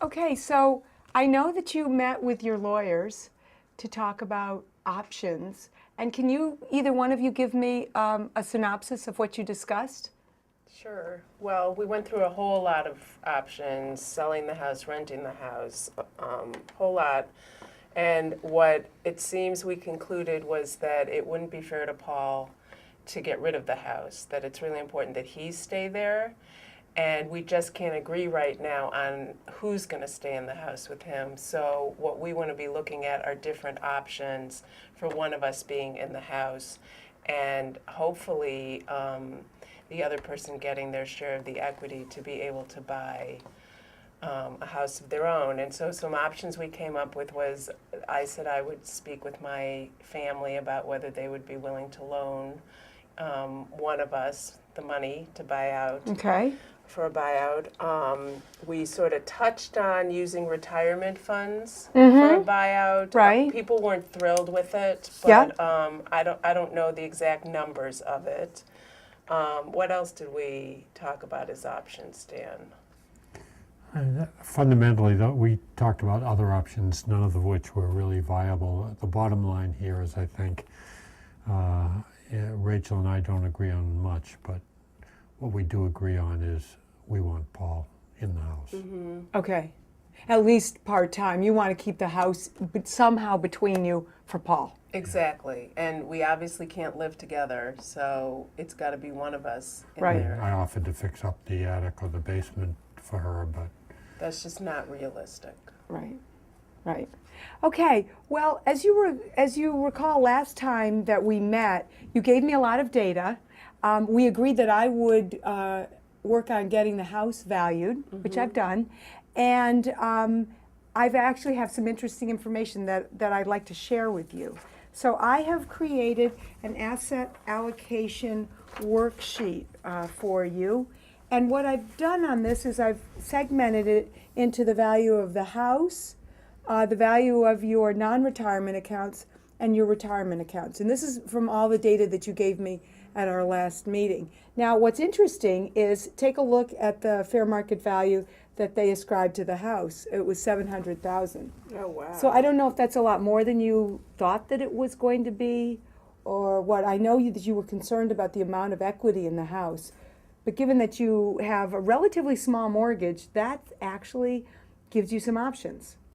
Okay, so I know that you met with your lawyers to talk about options. And can you, either one of you, give me a synopsis of what you discussed? Sure. Well, we went through a whole lot of options, selling the house, renting the house, whole lot. And what it seems we concluded was that it wouldn't be fair to Paul to get rid of the house, that it's really important that he stay there. And we just can't agree right now on who's going to stay in the house with him. So what we want to be looking at are different options for one of us being in the house. And hopefully the other person getting their share of the equity to be able to buy a house of their own. And so some options we came up with was, I said I would speak with my family about whether they would be willing to loan one of us the money to buy out. Okay. For a buyout. We sort of touched on using retirement funds Mm-hmm. for a buyout. Right. People weren't thrilled with it, Yeah. but I don't know the exact numbers of it. What else did we talk about as options, Dan? Fundamentally, though, we talked about other options, none of which were really viable. The bottom line here is, I think, Rachel and I don't agree on much, but what we do agree on is we want Paul in the house. Mm-hmm. Okay. At least part-time. You want to keep the house somehow between you for Paul. Exactly. And we obviously can't live together, so it's got to be one of us in Right. there. I offered to fix up the attic or the basement for her, but That's just not realistic. Right. Right. Okay. Well, as you recall last time that we met, you gave me a lot of data. We agreed that I would work on getting the house valued, which I've done, and I've actually have some interesting information that I'd like to share with you. So I have created an asset allocation worksheet for you, and what I've done on this is I've segmented it into the value of the house, the value of your non-retirement accounts, and your retirement accounts. And this is from all the data that you gave me at our last meeting. Now, what's interesting is take a look at the fair market value that they ascribed to the house. It was $700,000. Oh, wow. So I don't know if that's a lot more than you thought that it was going to be, or what. I know that you were concerned about the amount of equity in the house, but given that you have a relatively small mortgage, that actually gives you some options.